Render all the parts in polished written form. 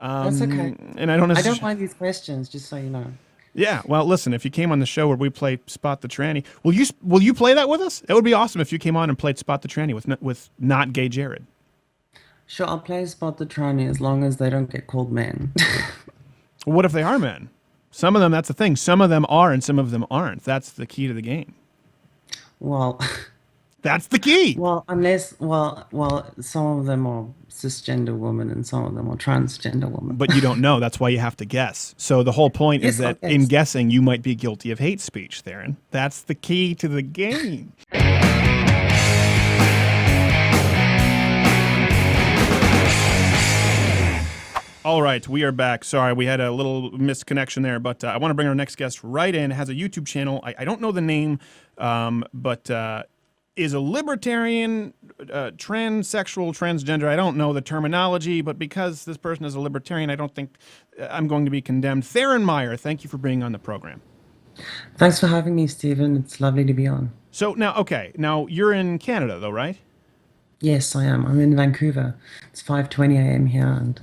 That's okay. And I don't I don't necessarily. mind these questions, just so you know. Yeah, well, listen, if you came on the show where we play Spot the Tranny, will you play that with us? It would be awesome if you came on and played Spot the Tranny with not gay Jared. Sure, I'll play Spot the Tranny as long as they don't get called men. What if they are men? Some of them, that's the thing. Some of them are, and some of them aren't. That's the key to the game. Well, That's the key. well, some of them are cisgender women and some of them are transgender women. But you don't know. That's why you have to guess. So the whole point is Yes, I that in guess. guessing, you might be guilty of hate speech, Theryn. That's the key to the game. All right, we are back. Sorry, we had a little misconnection there, but I want to bring our next guest right in. Has a YouTube channel. I don't know the name, but is a libertarian, transsexual, transgender. I don't know the terminology, but because this person is a libertarian, I don't think I'm going to be condemned. Theryn Meyer, thank you for being on the program. Thanks for having me, Stephen. It's lovely to be on. So now, okay, now you're in Canada, though, right? Yes, I am. I'm in Vancouver. It's 5:20 a.m. here, and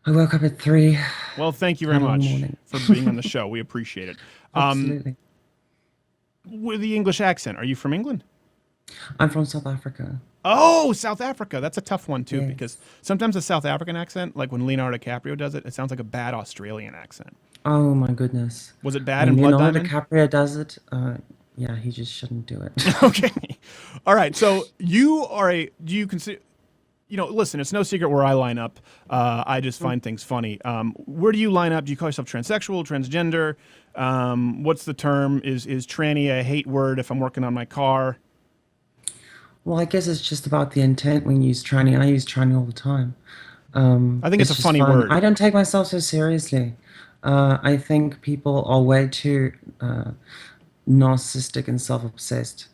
I woke up at 3. Well, thank you very Had a long much morning. for being on the show. We appreciate it. Absolutely. With the English accent, are you from England? I'm from South Africa. Oh, South Africa. That's a tough one, too, because Yes. sometimes a South African accent, like when Leonardo DiCaprio does it, it sounds like a bad Australian accent. Oh my goodness. Was it bad in When Blood Leonardo Diamond? DiCaprio does it, yeah, he just shouldn't do it. Okay. All right. So do you consider, listen, it's no secret where I line up. I just find things funny. Where do you line up? Do you call yourself transsexual, transgender? What's the term? Is tranny a hate word if I'm working on my car? Well, I guess it's just about the intent when you use tranny. I use tranny all the time. I think it's It's a just funny fun. word. I don't take myself so seriously. I think people are way too narcissistic and self-obsessed.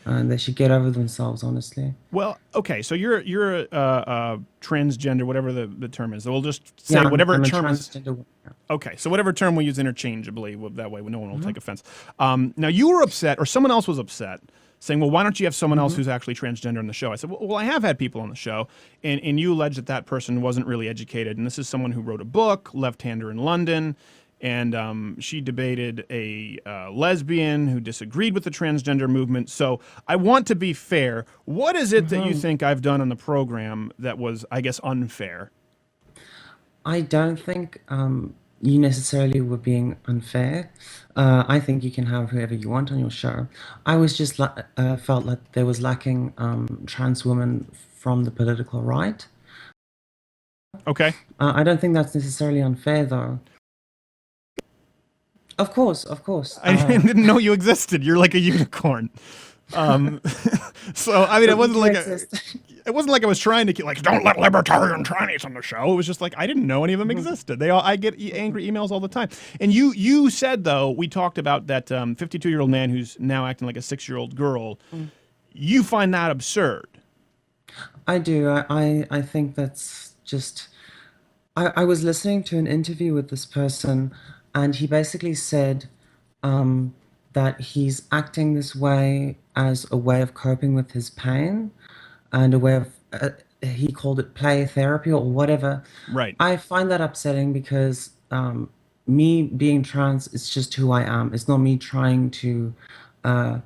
They should get over themselves, honestly. Well, okay. So you're a transgender, whatever the term is. So we'll just Yeah, say whatever I'm a term is. transgender. Okay, so whatever term we use interchangeably, that way no one will Mm-hmm. take offense. Now you were upset, or someone else was upset, saying, "Well, why don't you have someone else Mm-hmm. who's actually transgender on the show?" I said, "Well, I have had people on the show, and you allege that that person wasn't really educated, and this is someone who wrote a book, Left-Hander in London, and she debated a lesbian who disagreed with the transgender movement. So I want to be fair. What is it that you Mm-hmm. think I've done on the program that was, I guess, unfair?" I don't think you necessarily were being unfair. I think you can have whoever you want on your show. I was just felt like there was lacking trans women from the political right. Okay. I don't think that's necessarily unfair, though. Of course, of course. I didn't know you existed. You're like a unicorn. Um, so I mean, But we do exist. it wasn't like I was trying to like don't let libertarian trannies on the show. It was just like I didn't know any of them existed. I get angry emails all the time. And you said though we talked about that 52-year-old man who's now acting like a 6-year-old girl. You find that absurd. I do. I think that's just. I was listening to an interview with this person, and he basically said that he's acting this way as a way of coping with his pain and a way of, he called it play therapy or whatever. Right. I find that upsetting because me being trans is just who I am. It's not me trying to uh,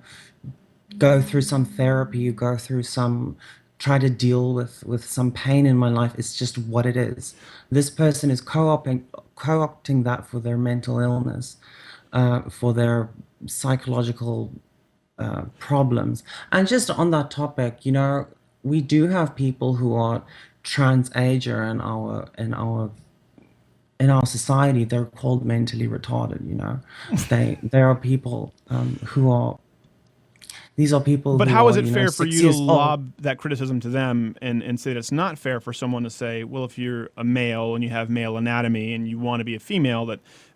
go through some therapy, go through some try to deal with some pain in my life. It's just what it is. This person is co-opting that for their mental illness, for their psychological problems. And just on that topic, we do have people who are trans ager in our society. They're called mentally retarded. There are people who are these are people But who how is are, it fair for six you to years old. lob that criticism to them and say that it's not fair for someone to say, well, if you're a male and you have male anatomy and you want to be a female,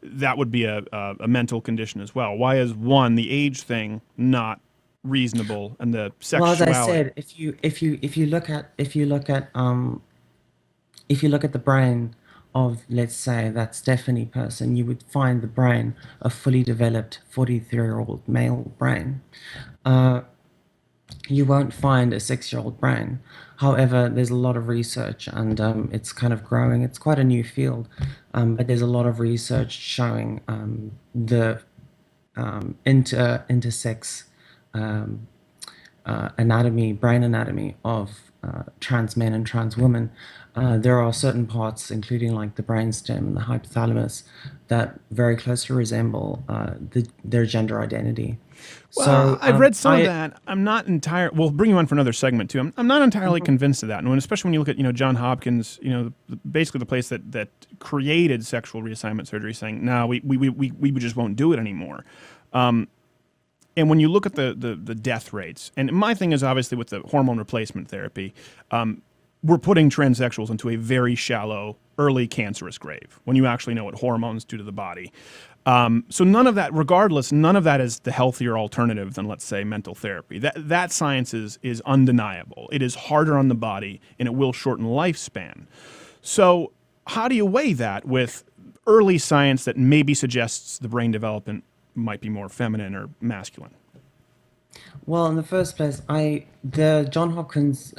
that would be a mental condition as well? Why is one, the age thing, not reasonable and the Well, as I sexuality? said, if you look at the brain of, let's say, that Stephanie person, you would find the brain a fully developed 43-year-old male brain. Uh, you won't find a 6-year-old brain. However, there's a lot of research, and it's kind of growing. It's quite a new field, but there's a lot of research showing the intersex um, anatomy, brain anatomy of trans men and trans women. There are certain parts, including like the brainstem and the hypothalamus, that very closely resemble their gender identity. Well, So I've read some of that. I'm not entirely. We'll bring you on for another segment too. I'm not entirely convinced of that, and especially when you look at John Hopkins, basically the place that created sexual reassignment surgery, saying no, we just won't do it anymore. And when you look at the death rates, and my thing is obviously with the hormone replacement therapy, we're putting transsexuals into a very shallow, early cancerous grave when you actually know what hormones do to the body. So none of that, regardless, none of that is the healthier alternative than, let's say, mental therapy. That science is undeniable. It is harder on the body, and it will shorten lifespan. So how do you weigh that with early science that maybe suggests the brain development might be more feminine or masculine? Well, in the first place, the John Hopkins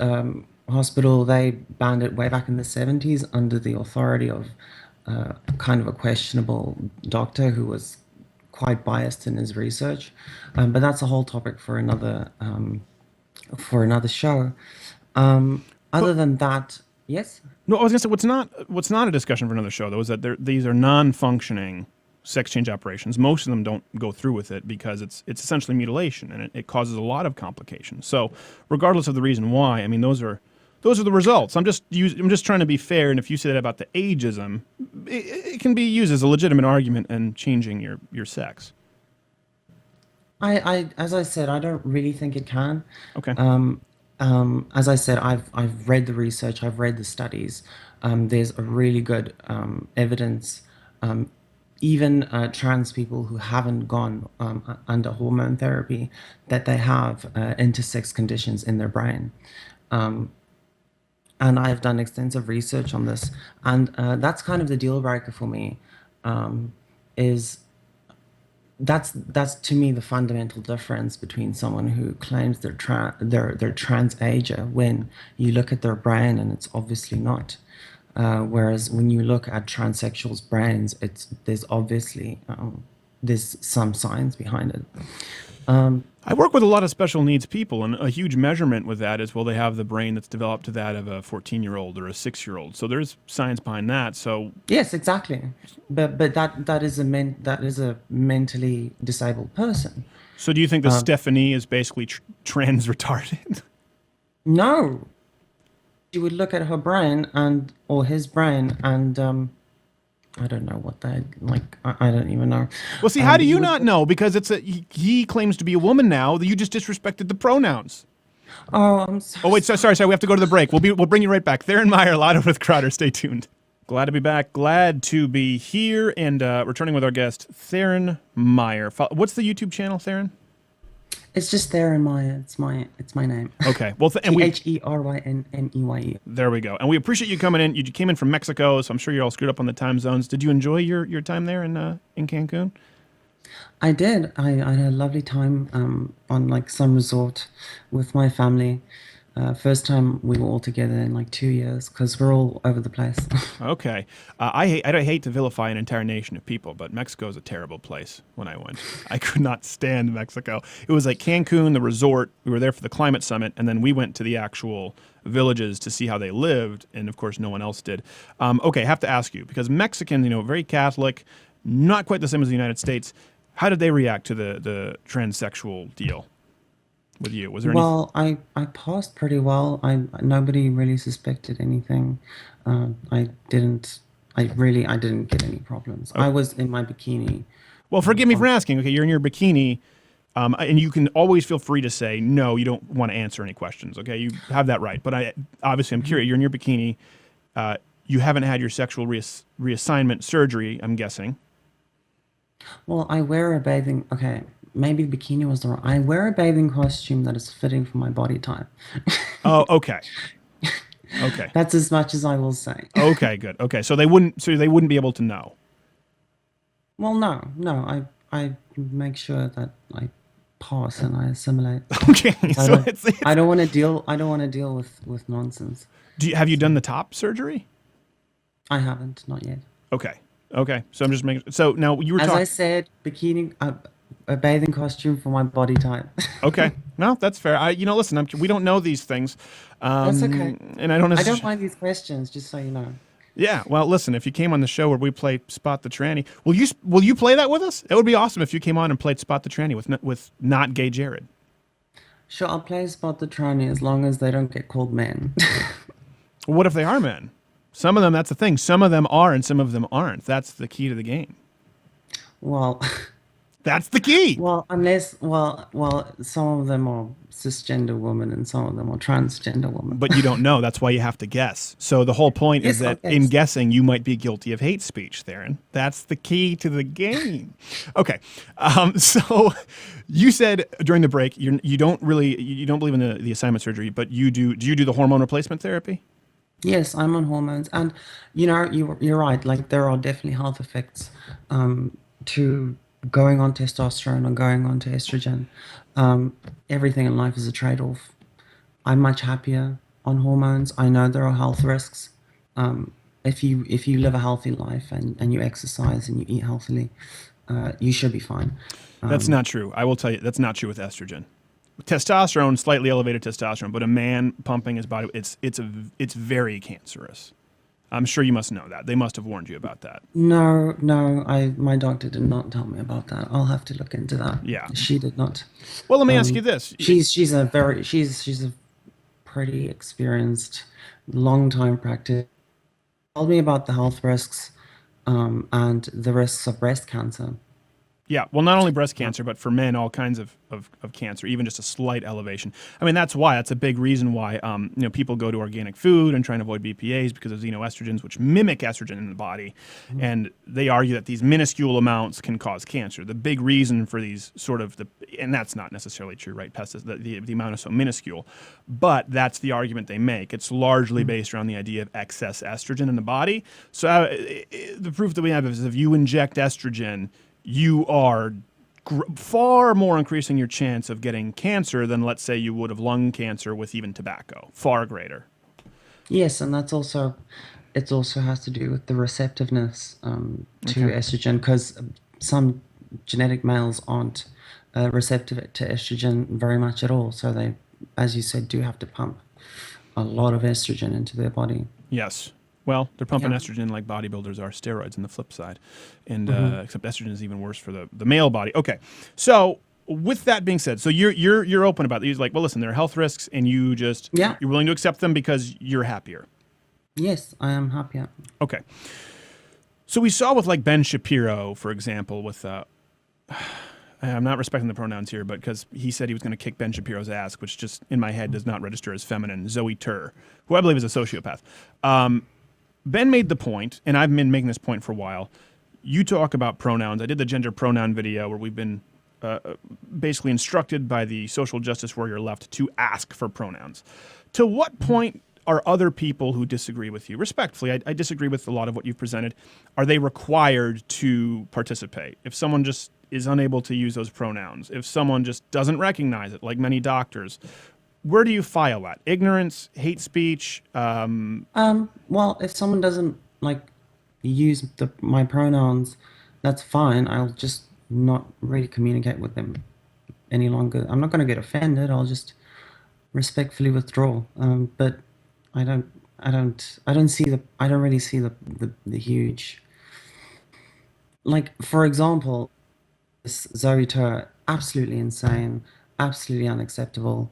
Hospital, they banned it way back in the 70s under the authority of kind of a questionable doctor who was quite biased in his research. But that's a whole topic for another show. Other But than that, yes. no, I was going to say what's not a discussion for another show though is that these are non-functioning sex change operations. Most of them don't go through with it because it's essentially mutilation, and it causes a lot of complications. So regardless of the reason why, I mean those are the results. I'm just trying to be fair, and if you say that about the ageism, it can be used as a legitimate argument in changing your sex. As I said, I don't really think it can. Okay. As I said, I've read the research, I've read the studies. There's a really good evidence. Even trans people who haven't gone under hormone therapy, that they have intersex conditions in their brain. And I've done extensive research on this, and that's kind of the deal breaker for me. Is that's to me the fundamental difference between someone who claims they're trans ager when you look at their brain and it's obviously not. Whereas when you look at transsexuals' brains, there's obviously there's some science behind it. I work with a lot of special needs people, and a huge measurement with that is, will they have the brain that's developed to that of a 14-year-old or a 6-year-old? So there's science behind that. So Yes, exactly. But that is a mentally disabled person. so do you think that Stephanie is basically trans retarded? No, you would look at her brain or his brain, and I don't know what they like. I don't even know. Well, see, how do You you would. not know? Because he claims to be a woman now. That you just disrespected the pronouns. Oh, I'm so Oh wait, sorry. We have to go to the break. We'll bring you right back. Theryn Meyer, Live with Crowder. Stay tuned. Glad to be back. Glad to be here and returning with our guest Theryn Meyer. What's the YouTube channel, Theryn? It's just Theryn Meyer. It's my name. Okay. Well, and Therynmeye. there we go. And we appreciate you coming in. You came in from Mexico, so I'm sure you're all screwed up on the time zones. Did you enjoy your time there in Cancun? I did. I had a lovely time on like some resort with my family. First time we were all together in like 2 years because we're all over the place. Okay. I hate to vilify an entire nation of people, but Mexico is a terrible place when I went. I could not stand Mexico. It was like Cancun, the resort. We were there for the climate summit, and then we went to the actual villages to see how they lived, and of course no one else did. Okay, I have to ask you, because Mexicans, very Catholic, not quite the same as the United States. How did they react to the transsexual deal with you? Was there any? Well, I passed pretty well. Nobody really suspected anything. I didn't. I didn't get any problems. I was in my bikini. Well, forgive me for asking. Okay, you're in your bikini, and you can always feel free to say no. You don't want to answer any questions. Okay, you have that right. But I'm curious. You're in your bikini. You haven't had your sexual reassignment surgery, I'm guessing. Well, I wear a bathing. Okay, maybe bikini was the wrong. I wear a bathing costume that is fitting for my body type. Oh, okay. Okay. That's as much as I will say. Okay, good. Okay, so they wouldn't be able to know. Well, no. I make sure that pass and I assimilate. Okay, I so don't. I don't want to deal. I don't want to deal with nonsense. have you done the top surgery? I haven't, not yet. Okay. Okay. So I'm just making. So now you were As I talking. said, bikini, a bathing costume for my body type. Okay. No, that's fair. Listen, we don't know these things, That's okay. and I don't I don't necessarily. mind these questions, just so you know. Yeah. Well, listen, if you came on the show where we play Spot the Tranny, will you play that with us? It would be awesome if you came on and played Spot the Tranny with not gay Jared. Sure, I'll play Spot the Tranny as long as they don't get called men. What if they are men? Some of them. That's the thing. Some of them are, and some of them aren't. That's the key to the game. Well, That's the key. well, some of them are cisgender women and some of them are transgender women. But you don't know. That's why you have to guess. So the whole point is Yes, I'll that in guess. guessing, you might be guilty of hate speech, Theryn. That's the key to the game. Okay. So you said during the break you don't believe in the assignment surgery, but you do. Do you do the hormone replacement therapy? Yes, I'm on hormones, and you're right. Like there are definitely health effects to going on testosterone or going on to estrogen. Everything in life is a trade-off. I'm much happier on hormones. I know there are health risks. If you live a healthy life and you exercise and you eat healthily, you should be fine. That's not true. I will tell you, that's not true with estrogen. Testosterone, slightly elevated testosterone, but a man pumping his body, it's very cancerous. I'm sure you must know that. They must have warned you about that. No, no, my doctor did not tell me about that. I'll have to look into that. Yeah. She did not. Well, let me ask you this. She's a pretty experienced, long time practice. Told me about the health risks, and the risks of breast cancer. Yeah, well, not only breast cancer, but for men, all kinds of cancer, even just a slight elevation. I mean, that's a big reason why people go to organic food and try and avoid BPAs because of xenoestrogens, which mimic estrogen in the body. And they argue that these minuscule amounts can cause cancer. The big reason for these and that's not necessarily true, right? The amount is so minuscule, but that's the argument they make. It's largely based around the idea of excess estrogen in the body. So the proof that we have is if you inject estrogen, you are far more increasing your chance of getting cancer than, let's say, you would of lung cancer with even tobacco. Far greater. Yes, and it also has to do with the receptiveness to estrogen because some genetic males aren't receptive to estrogen very much at all. So they, as you said, do have to pump a lot of estrogen into their body. Yes. Well, they're pumping Yeah. estrogen like bodybuilders are steroids on the flip side. And except estrogen is even worse for the male body. Okay. So with that being said, so you're open about it. You're like, well, listen, there are health risks and you're willing to accept them because you're happier. Yes, I am happier. Okay. So we saw with like Ben Shapiro, for example, with I'm not respecting the pronouns here, but because he said he was going to kick Ben Shapiro's ass, which just in my head does not register as feminine, Zoe Tur, who I believe is a sociopath. Ben made the point, and I've been making this point for a while. You talk about pronouns. I did the gender pronoun video where we've been basically instructed by the social justice warrior left to ask for pronouns. To what point are other people who disagree with you, respectfully, I disagree with a lot of what you've presented, are they required to participate? If someone just is unable to use those pronouns, if someone just doesn't recognize it, like many doctors, where do you file that? Ignorance, hate speech? Well, if someone doesn't like use my pronouns, that's fine. I'll just not really communicate with them any longer. I'm not going to get offended. I'll just respectfully withdraw. But I don't really see the huge, like, for example, this Zoe Tur, absolutely insane, absolutely unacceptable.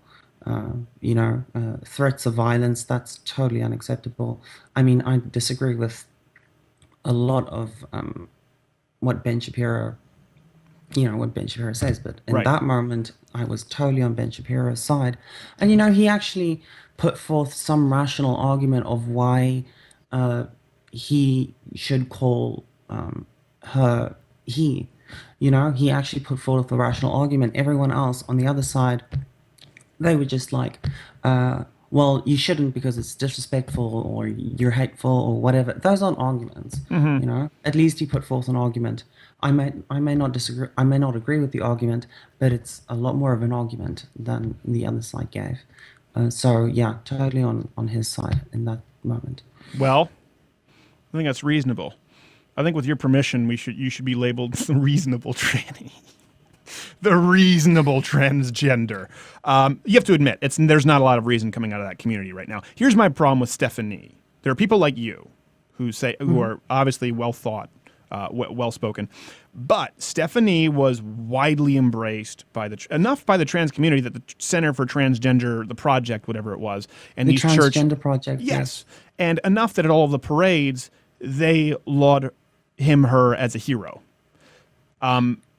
Threats of violence, that's totally unacceptable. I mean, I disagree with a lot of what Ben Shapiro, what Ben Shapiro says, but in Right. that moment, I was totally on Ben Shapiro's side. And, he actually put forth some rational argument of why he should call her he. He actually put forth the rational argument. Everyone else on the other side, they were just like, well, you shouldn't because it's disrespectful or you're hateful or whatever. Those aren't arguments, Hmm. you know. At least you put forth an argument. I may not disagree. I may not agree with the argument, but it's a lot more of an argument than the other side gave. So yeah, totally on his side in that moment. Well, I think that's reasonable. I think with your permission, you should be labeled the reasonable tranny. The reasonable transgender. You have to admit, there's not a lot of reason coming out of that community right now. Here's my problem with Stephanie. There are people like you who are obviously well thought, well spoken, but Stephanie was widely embraced by enough by the trans community that the Center for Transgender, the project, whatever it was, and The these church, transgender project, yes, yes. and enough that at all of the parades they laud her as a hero.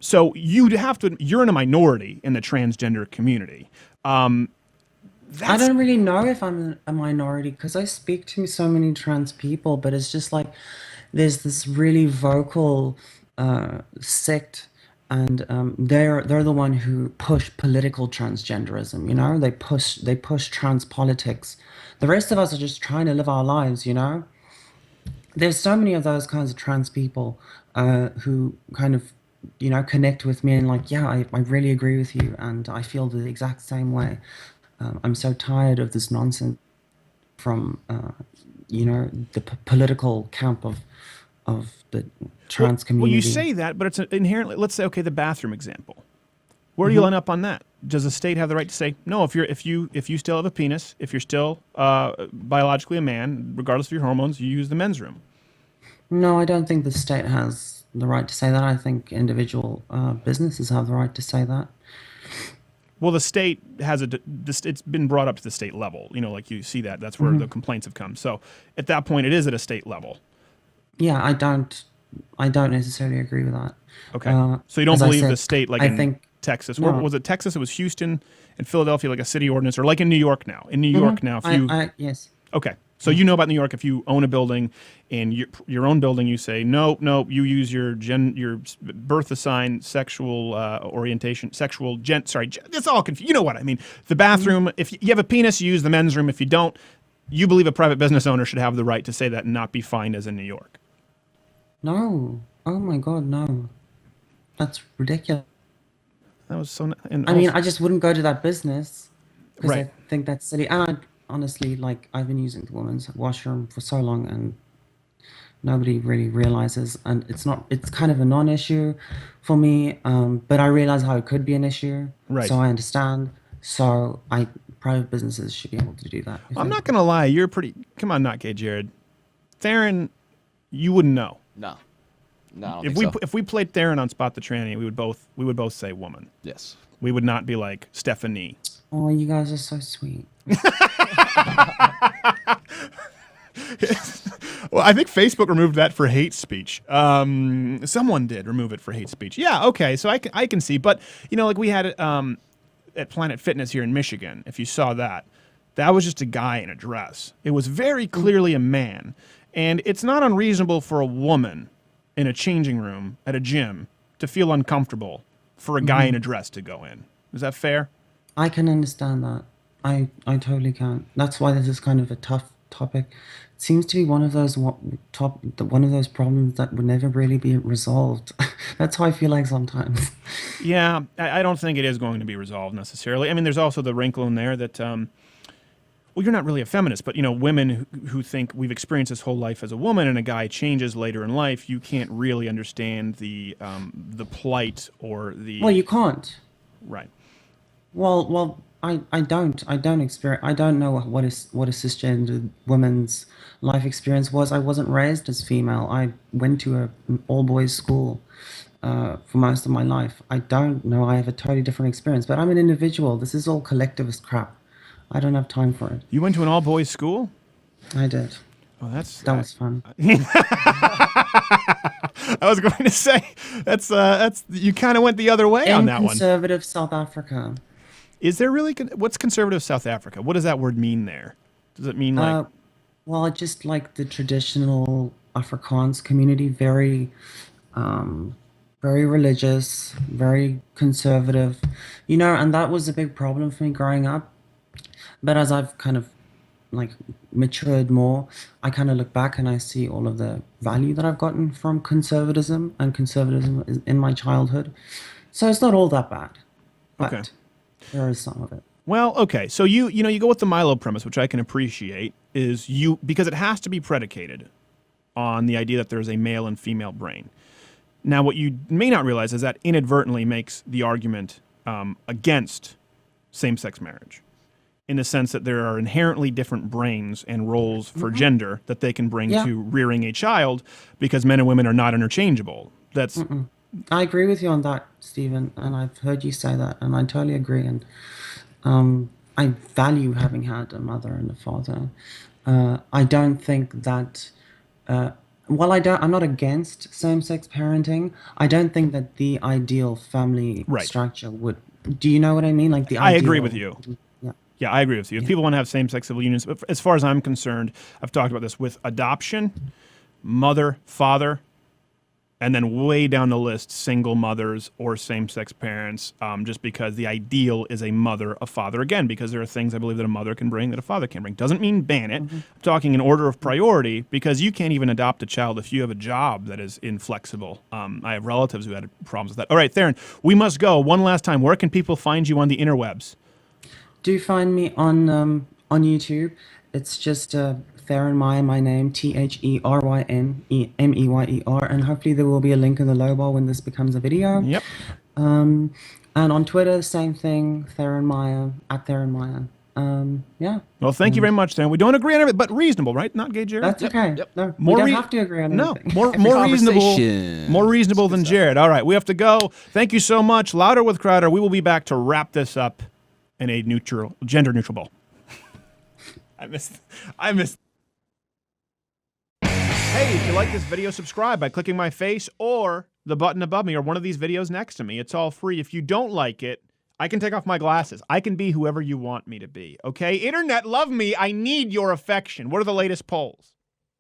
So you'd have to. You're in a minority in the transgender community. I That's don't really know if I'm a minority because I speak to so many trans people, but it's just like there's this really vocal sect, and they're the one who push political transgenderism. You know, they push trans politics. The rest of us are just trying to live our lives. You know, there's so many of those kinds of trans people who kind of connect with me and like, yeah, I really agree with you and I feel the exact same way. I'm so tired of this nonsense from the political camp of the trans well, you community. say that, but it's inherently. Let's say, okay, the bathroom example. Where do you Hmm. line up on that? Does the state have the right to say no? If you still have a penis, if you're still biologically a man, regardless of your hormones, you use the men's room. No, I don't think the state has the right to say that. I think individual businesses have the right to say that. Well, the state has it's been brought up to the state level. You know, like you see that. That's where the complaints have come. So at that point, it is at a state level. Yeah, I don't necessarily agree with that. Okay. So you don't As I believe the said, state, like I in think Texas, where no. was it? Texas? It was Houston and Philadelphia, like a city ordinance, or like in New York now. In New York now, if I, you I yes. okay, so you know about New York. If you own a building, in your own building, you say no, no, you use your birth assigned sexual orientation, sexual sorry, it's all confused. You know what I mean? The bathroom. If you have a penis, you use the men's room. If you don't, you believe a private business owner should have the right to say that and not be fined as in New York. No. Oh my God, no. That's ridiculous. That was so. And I mean, also, I just wouldn't go to that business because right. I think that's silly. And honestly, like, I've been using the women's washroom for so long and nobody really realizes. And it's kind of a non-issue for me. But I realize how it could be an issue. So Right. I understand. So private businesses should be able to do that, I I'm think. not gonna lie. You're pretty. Come on, not gay, Jared. Theron, you wouldn't know. No, no, I don't If think so. if we played Theron on Spot the Tranny, we would both say woman. Yes. We would not be like Stephanie. Oh, you guys are so sweet. Well, I think Facebook removed that for hate speech. Someone did remove it for hate speech. Yeah, okay, so I can see, but like we had at Planet Fitness here in Michigan. If you saw that, that was just a guy in a dress. It was very clearly a man, and it's not unreasonable for a woman in a changing room at a gym to feel uncomfortable for a guy in a dress to go in. Is that fair? I can understand that. I totally can. That's why this is kind of a tough topic. It seems to be one of those one of those problems that would never really be resolved. That's how I feel like sometimes. Yeah, I don't think it is going to be resolved necessarily. I mean, there's also the wrinkle in there that, well, you're not really a feminist, but women who think we've experienced this whole life as a woman, and a guy changes later in life, you can't really understand the plight or the Well, you can't. right. Well, I don't experience. I don't know what a cisgender woman's life experience was. I wasn't raised as female. I went to an all boys school for most of my life. I don't know. I have a totally different experience, but I'm an individual. This is all collectivist crap. I don't have time for it. You went to an all boys school? I did. Oh, that's That was fun. I was going to say that's you kind of went the other way on In that one. conservative South Africa. Is there really what's conservative South Africa? What does that word mean there? Does it mean like Uh, well, I just like the traditional Afrikaans community, very religious, very conservative, and that was a big problem for me growing up. But as I've kind of like matured more, I kind of look back and I see all of the value that I've gotten from conservatism and conservatism in my childhood. So it's not all that bad, Okay. but there is some of it. Well, okay. So you go with the Milo premise, which I can appreciate, is because it has to be predicated on the idea that there's a male and female brain. Now, what you may not realize is that inadvertently makes the argument against same-sex marriage, in the sense that there are inherently different brains and roles for gender that they can bring Yeah. to rearing a child, because men and women are not interchangeable. That's I agree with you on that, Stephen, and I've heard you say that, and I totally agree. And I value having had a mother and a father. I don't think that. While I'm not against same-sex parenting. I don't think that the ideal family Right. structure would. Do you know what I mean? Like the I ideal. agree with you. Yeah. Yeah, I agree with you. If people want to have same-sex civil unions, but as far as I'm concerned, I've talked about this with adoption, mother, father, and then way down the list, single mothers or same-sex parents, just because the ideal is a mother, a father. Again, because there are things I believe that a mother can bring that a father can bring. Doesn't mean ban it. I'm talking in order of priority, because you can't even adopt a child if you have a job that is inflexible. I have relatives who had problems with that. All right, Theryn, we must go. One last time, where can people find you on the interwebs? Do find me on YouTube. It's just Theryn Meyer, my name, TherynMeyer, and hopefully there will be a link in the low bar when this becomes a video. Yep. And on Twitter, same thing, Theryn Meyer, at Theryn Meyer. Yeah, Well, thank you very much, Theryn. We don't agree on everything, but reasonable, right? Not gay, Jared? that's okay. yep. No, More we don't rea- have to agree on No, anything. more conversation. reasonable than Jared. All right, we have to go. Thank you so much. Louder with Crowder. We will be back to wrap this up in a gender neutral bowl. I missed. Hey, if you like this video, subscribe by clicking my face or the button above me or one of these videos next to me. It's all free. If you don't like it, I can take off my glasses. I can be whoever you want me to be. Okay? Internet, love me. I need your affection. What are the latest polls?